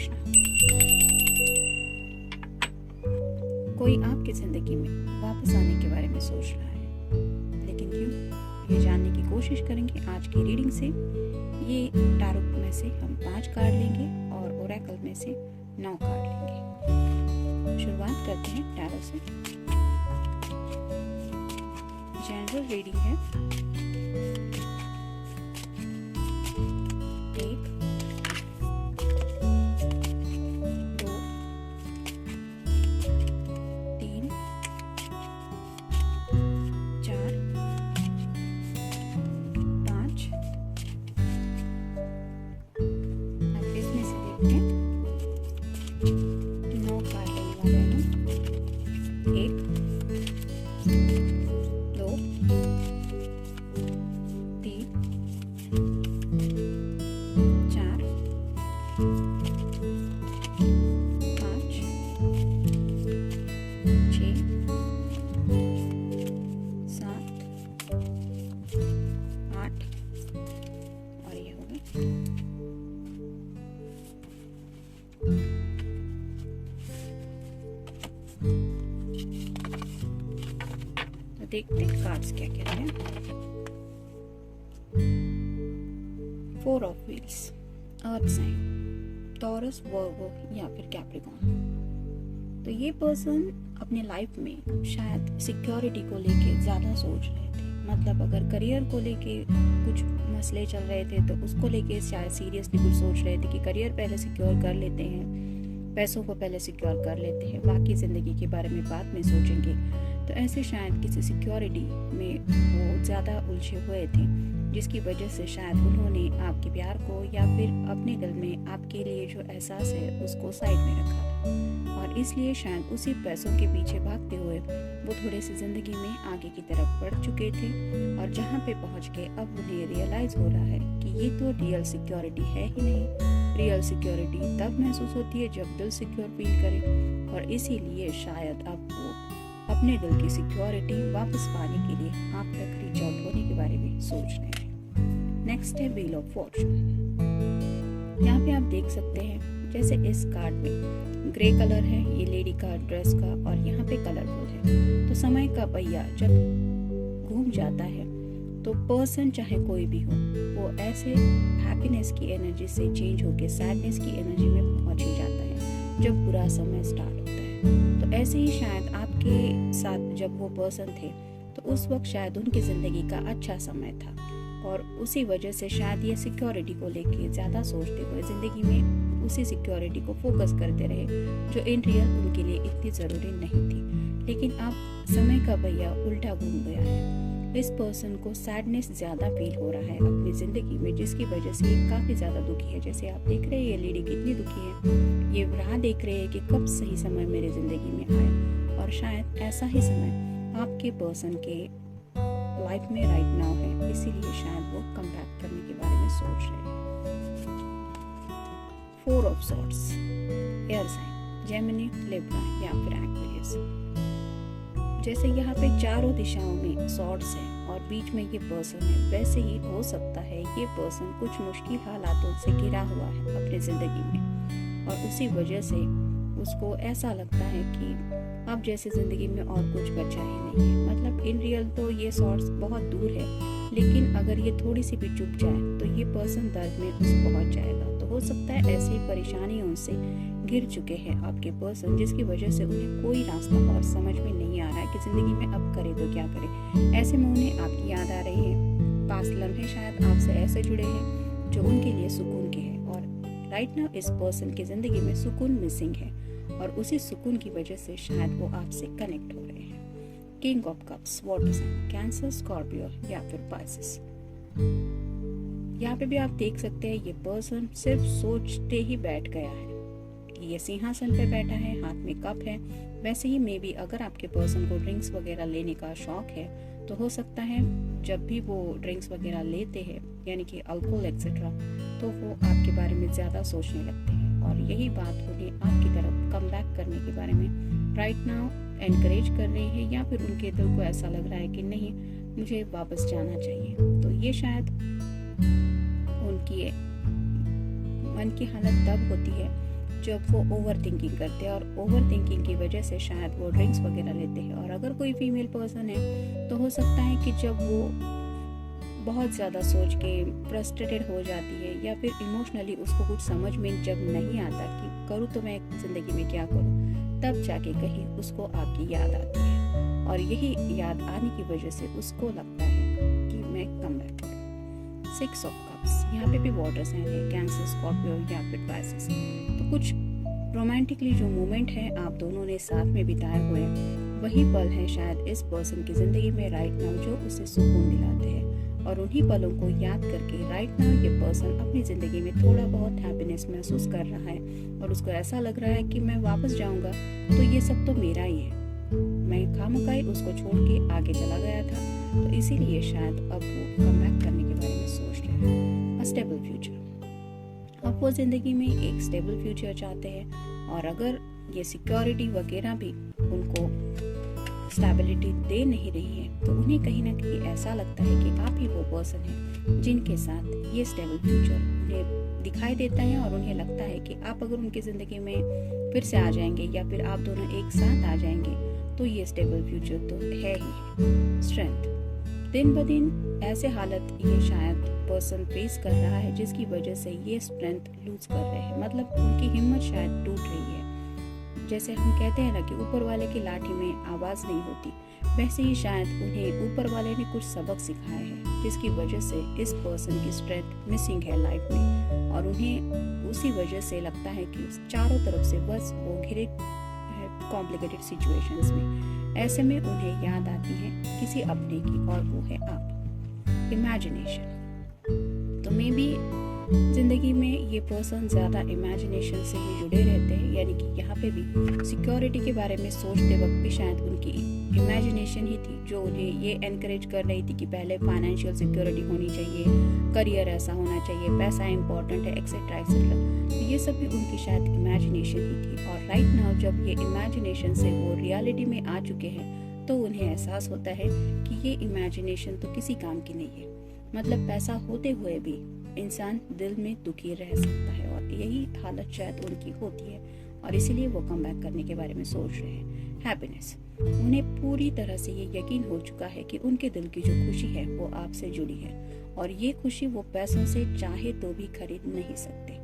कृष्णा। कोई आपकी जिंदगी में वापस आने के बारे में सोच रहा है, लेकिन क्यों, ये जानने की कोशिश करेंगे आज की रीडिंग से। ये टैरो में से हम 5 कार्ड लेंगे और ओरेकल में से 9 कार्ड लेंगे। शुरुआत करते हैं टैरो से। जनरल रीडिंग है। 1 2 3 4 5। अब इसमें से देखते हैं 9 कार्ड लेने वाले हैं हम। 1 2 3 4 5 6 7 8 और ये हो गए। तो देखते हैं कार्ड्स क्या कहते हैं। 4 of wheels, earth sign, Taurus, Virgo या फिर कैप्रिकॉर्न। तो ये पर्सन अपने लाइफ में शायद सिक्योरिटी को लेके ज़्यादा सोच रहे थे। मतलब अगर करियर को लेके कुछ मसले चल रहे थे तो उसको लेके शायद सीरियसली कुछ सोच रहे थे कि करियर पहले सिक्योर कर लेते हैं, पैसों को पहले सिक्योर कर लेते हैं, बाकी ज़िंदगी के बारे में बाद में सोचेंगे। तो ऐसे शायद किसी सिक्योरिटी में वो ज़्यादा उलझे हुए थे, जिसकी वजह से शायद उन्होंने आपके प्यार को या फिर अपने दिल में आपके लिए जो एहसास है उसको साइड में रखा था। और इसलिए शायद उसी पैसों के पीछे भागते हुए वो थोड़े से ज़िंदगी में आगे की तरफ बढ़ चुके थे। और जहाँ पे पहुँच के अब उन्हें रियलाइज़ हो रहा है कि ये तो रियल सिक्योरिटी है ही नहीं। रियल सिक्योरिटी तब महसूस होती है जब दिल सिक्योर फील करे, और इसीलिए शायद अब वो अपने दिल की सिक्योरिटी वापस पाने के लिए आप तक रीच आउट होने के बारे में सोच रहे हैं। नेक्स्ट है व्हील ऑफ फॉर्चून। यहाँ पे आप देख सकते हैं जैसे इस कार्ड में ग्रे कलर है, ये लेडी का ड्रेस का, और यहाँ पे कलरफुल है। तो समय का पहिया जब घूम जाता है तो पर्सन चाहे कोई भी हो, वो ऐसे हैप्पीनेस की एनर्जी से चेंज होके सैडनेस की एनर्जी में पहुंच ही जाता है जब बुरा समय स्टार्ट होता है। तो ऐसे ही शायद आपके साथ जब वो पर्सन थे तो उस वक्त शायद उनकी ज़िंदगी का अच्छा समय था, और उसी वजह से शायद ये सिक्योरिटी को लेके ज़्यादा सोचते हुए ज़िंदगी में उसी सिक्योरिटी को फोकस करते रहे जो इन रियल उनके लिए इतनी ज़रूरी नहीं थी। लेकिन अब समय का पहिया उल्टा घूम गया है। इस पर्सन को सैडनेस ज़्यादा फील हो रहा है अपनी ज़िंदगी में, जिसकी वजह से ये काफ़ी ज़्यादा दुखी है। जैसे आप देख रहे हैं ये लेडी कितनी दुखी है, ये राह देख रहे हैं कि कब सही समय मेरे ज़िंदगी में आए। और शायद ऐसा ही समय आपके पर्सन के लाइफ में राइट नाउ है, इसीलिए शायद वो कम बैक करने के बारे में सोच रहे हैं। 4 of swords, air sign, Gemini, Libra या फिर एक्वेरियस। जैसे यहाँ पे चारों दिशाओं में सॉर्ड्स है और बीच में ये पर्सन है, वैसे ही हो सकता है ये पर्सन कुछ मुश्किल हालातों से घिरा हुआ है अपनी ज़िंदगी में, और उसी वजह से उसको ऐसा लगता है कि अब जैसे ज़िंदगी में और कुछ बचा ही नहीं है। मतलब इन रियल तो ये सॉर्ड्स बहुत दूर है, लेकिन अगर ये थोड़ी सी भी चुप जाए तो ये पर्सन दर्द में उस पहुंच जाएगा। तो हो सकता है ऐसी परेशानियों से घिर चुके हैं आपके पर्सन, जिसकी वजह से उन्हें कोई रास्ता और समझ में नहीं आ रहा है कि ज़िंदगी में अब करे तो क्या करे। ऐसे में उन्हें आपकी याद आ रही है, पास्ट लम्हे शायद आपसे ऐसे जुड़े हैं जो उनके लिए सुकून के हैं, और राइट नाउ इस पर्सन की ज़िंदगी में सुकून मिसिंग है, और उसी सुकून की वजह से शायद वो आपसे कनेक्ट हो रहे हैं। King of cups, water sign, Cancer, Scorpio या फिर पाइसेस। यहाँ पे भी आप देख सकते हैं ये पर्सन सिर्फ सोचते ही बैठ गया है। ये सिंहासन पे बैठा है, हाथ में कप है। वैसे ही मे बी अगर आपके पर्सन को ड्रिंक्स वगैरह लेने का शौक है तो हो सकता है जब भी वो ड्रिंक्स वगैरह लेते हैं, यानी कि अल्कोहल एक्सेट्रा, तो वो आपके बारे में ज़्यादा सोचने लगते हैं, और यही बात उन्हें आपकी तरफ कम बैक करने के बारे में राइट नाउ एनकरेज कर रही है, या फिर उनके दिल को ऐसा लग रहा है कि नहीं, मुझे वापस जाना चाहिए। तो ये शायद उनकी मन की हालत तब होती है जब वो ओवर थिंकिंग करते हैं, और ओवर थिंकिंग की वजह से शायद वो ड्रिंक्स वगैरह लेते हैं। और अगर कोई फीमेल पर्सन है तो हो सकता है कि जब वो बहुत ज़्यादा सोच के फ्रस्ट्रेटेड हो जाती है, या फिर इमोशनली उसको कुछ समझ में जब नहीं आता कि करूँ तो मैं ज़िंदगी में क्या करूँ, तब जाके कहीं उसको आपकी याद आती है, और यही याद आने की वजह से उसको लगता है कि मैं कम बैक करूँ। 6 ऑफ कप्स, यहाँ पे भी वाटर साइन है, कैंसर, स्कॉर्पियो या फिर पाइसेस। तो कुछ रोमांटिकली जो मोमेंट है आप दोनों ने साथ में बिताए हुए, वही पल है शायद इस पर्सन की ज़िंदगी में राइट नाउ जो उसे सुकून दिलाते हैं। और उन्हीं पलों को याद करके राइट नाउ ये पर्सन अपनी ज़िंदगी में थोड़ा बहुत हैप्पीनेस महसूस कर रहा है, और उसको ऐसा लग रहा है कि मैं वापस जाऊंगा तो ये सब तो मेरा ही है, मैं खामखाई उसको छोड़ के आगे चला गया था, तो इसीलिए शायद अब वो कम बैक करने के बारे में सोच रहे हैं। स्टेबल फ्यूचर, अब वो ज़िंदगी में एक स्टेबल फ्यूचर चाहते हैं, और अगर ये सिक्योरिटी वगैरह भी उनको स्टेबिलिटी दे नहीं रही है, तो उन्हें कहीं ना कहीं ऐसा लगता है कि आप ही वो पर्सन है जिनके साथ ये स्टेबल फ्यूचर उन्हें दिखाई देता है, और उन्हें लगता है कि आप अगर उनकी ज़िंदगी में फिर से आ जाएंगे, या फिर आप दोनों एक साथ आ जाएंगे, तो ये स्टेबल फ्यूचर तो है ही। स्ट्रेंथ, दिन ब दिन ऐसे हालत ये शायद पर्सन फेस कर रहा है जिसकी वजह से ये स्ट्रेंथ लूज कर रहे हैं, मतलब उनकी हिम्मत शायद टूट रही है। जैसे हम कहते हैं ना कि ऊपर वाले की लाठी में आवाज़ नहीं होती, वैसे ही शायद उन्हें ऊपर वाले ने कुछ सबक सिखाए हैं जिसकी वजह से इस पर्सन की स्ट्रेंथ मिसिंग है लाइफ में, और उन्हें उसी वजह से लगता है कि चारों तरफ से बस वो घिरे कॉम्प्लिकेटेड सिचुएशंस में। ऐसे में उन्हें याद आती है किसी अपने की, और वो है आप। इमेजिनेशन, तो मे बी जिंदगी में ये पर्सन ज़्यादा इमेजिनेशन से ही जुड़े रहते हैं, यानी कि यहाँ पे भी सिक्योरिटी के बारे में सोचते वक्त भी शायद उनकी इमेजिनेशन ही थी जो उन्हें ये एनकरेज कर रही थी कि पहले फाइनेंशियल सिक्योरिटी होनी चाहिए, करियर ऐसा होना चाहिए, पैसा इंपॉर्टेंट है, एक्सेट्रा एक्सेट्रा। तो ये सब भी उनकी शायद इमेजिनेशन ही थी, और राइट नाउ जब ये इमेजिनेशन से वो रियलिटी में आ चुके हैं, तो उन्हें एहसास होता है कि ये इमेजिनेशन तो किसी काम की नहीं है। मतलब पैसा होते हुए भी इंसान दिल में दुखी रह सकता है, और यही हालत शायद उनकी होती है, और इसीलिए वो कम बैक करने के बारे में सोच रहे हैं। हैप्पीनेस, उन्हें पूरी तरह से ये यकीन हो चुका है कि उनके दिल की जो खुशी है वो आपसे जुड़ी है, और ये खुशी वो पैसों से चाहे तो भी खरीद नहीं सकते।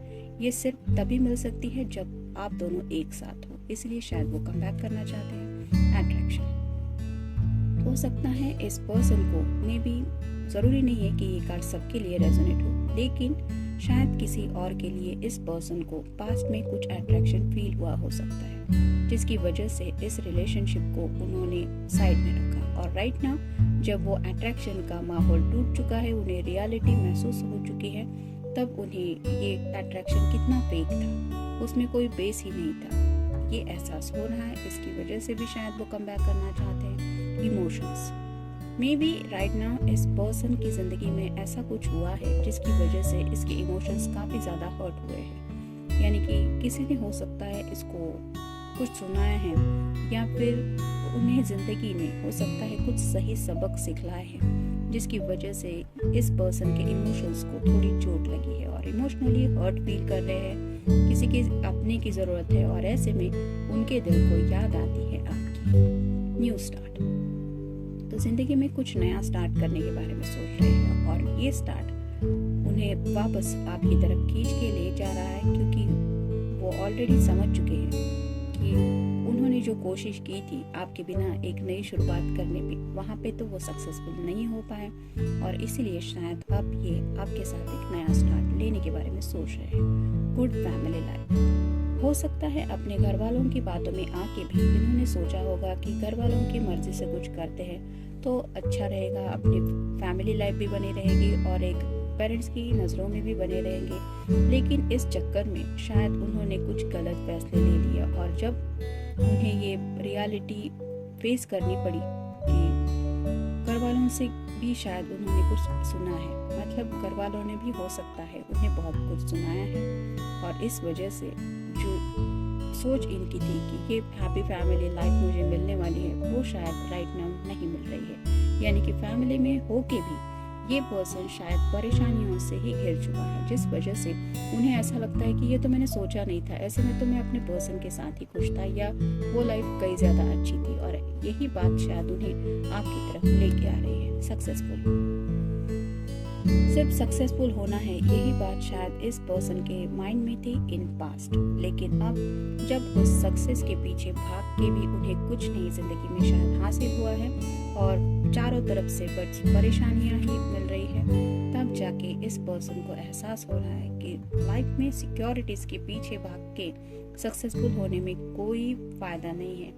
ये सिर्फ तभी मिल सकती है जब आप दोनों एक साथ हो, इसलिए शायद वो कम बैक करना चाहते हैं। अट्रैक्शन, हो सकता है इस पर्सन को में भी, ज़रूरी नहीं है कि ये कार्ड सबके लिए रेजोनेट हो, लेकिन शायद किसी और के लिए इस पर्सन को पास्ट में कुछ अट्रैक्शन फील हुआ हो सकता है, जिसकी वजह से इस रिलेशनशिप को उन्होंने साइड में रखा। और राइट नाउ जब वो अट्रैक्शन का माहौल टूट चुका है, उन्हें रियलिटी महसूस हो चुकी है, तब उन्हें ये अट्रैक्शन कितना फेक था, उसमें कोई बेस ही नहीं था, ये एहसास हो रहा है। इसकी वजह से भी शायद वो कम बैक करना चाहते हैं। Emotions, may be right now इस पर्सन की ज़िंदगी में ऐसा कुछ हुआ है जिसकी वजह से इसके इमोशंस काफ़ी ज़्यादा हर्ट हुए हैं, यानी कि किसी ने हो सकता है इसको कुछ सुनाया है, या फिर उन्हें ज़िंदगी ने हो सकता है कुछ सही सबक सिखलाए हैं, जिसकी वजह से इस पर्सन के इमोशंस को थोड़ी चोट लगी है, और इमोशनली हर्ट फील कर रहे हैं, किसी की अपने की ज़रूरत है, और ऐसे में उनके दिल को याद आती है आपकी। न्यू स्टार्ट, तो ज़िंदगी में कुछ नया स्टार्ट करने के बारे में सोच रहे हैं, और ये स्टार्ट उन्हें वापस आपकी तरफ खींच के ले जा रहा है, क्योंकि वो ऑलरेडी समझ चुके हैं कि उन्होंने जो कोशिश की थी आपके बिना एक नई शुरुआत करने पे, वहाँ पे तो वो सक्सेसफुल नहीं हो पाए, और इसीलिए शायद अब ये आपके साथ एक नया स्टार्ट लेने के बारे में सोच रहे हैं। गुड फैमिली लाइफ, हो सकता है अपने घर वालों की बातों में आके भी इन्होंने सोचा होगा कि घर वालों की मर्जी से कुछ करते हैं तो अच्छा रहेगा, अपनी फैमिली लाइफ भी बनी रहेगी और एक पेरेंट्स की नज़रों में भी बने रहेंगे। लेकिन इस चक्कर में शायद उन्होंने कुछ गलत फैसले ले लिया, और जब उन्हें ये रियलिटी फेस करनी पड़ी कि घर वालों से भी शायद उन्होंने कुछ सुना है, मतलब घर वालों ने भी हो सकता है उन्हें बहुत कुछ सुनाया है, और इस वजह से जो सोच इनकी थी कि ये हैप्पी फैमिली लाइफ मुझे मिलने वाली है, वो शायद राइट नाउ नहीं मिल रही है। यानी कि फैमिली में होके भी ये पर्सन शायद परेशानियों से ही घिर चुका है, जिस वजह से उन्हें ऐसा लगता है कि ये तो मैंने सोचा नहीं था, ऐसे में तो मैं अपने पर्सन के साथ ही खुश था, या वो लाइफ कई ज़्यादा अच्छी थी। और यही बात शायद उन्हें आपकी तरफ लेके आ रही है। सिर्फ सक्सेसफुल होना है, यही बात शायद इस पर्सन के माइंड में थी इन पास्ट। लेकिन अब जब उस सक्सेस के पीछे भाग के भी उन्हें कुछ नहीं जिंदगी में शायद हासिल हुआ है और चारों तरफ से बस परेशानियां ही मिल रही है, तब जाके इस पर्सन को एहसास हो रहा है कि लाइफ में सिक्योरिटीज के पीछे भाग के सक्सेसफुल होने में कोई फायदा नहीं है।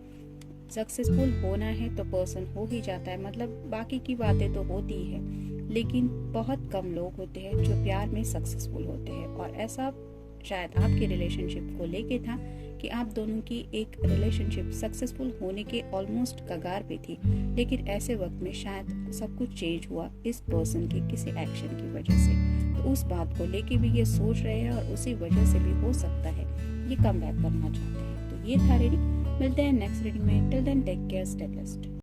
सक्सेसफुल होना है तो पर्सन हो ही जाता है, मतलब बाकी की बातें तो होती ही है, लेकिन बहुत कम लोग होते हैं जो प्यार में सक्सेसफुल होते हैं। और ऐसा शायद आपके रिलेशनशिप को लेके था कि आप दोनों की एक रिलेशनशिप सक्सेसफुल होने के ऑलमोस्ट कगार पे थी, लेकिन ऐसे वक्त में शायद सब कुछ चेंज हुआ इस पर्सन के किसी एक्शन की वजह से। तो उस बात को लेके भी ये सोच रहे हैं और उसी वजह से भी हो सकता है ये कम बैक करना चाहते हैं। तो ये था रीडिंग, मिलते हैं नेक्स्ट रीडिंग में। Till then take care, stay blessed.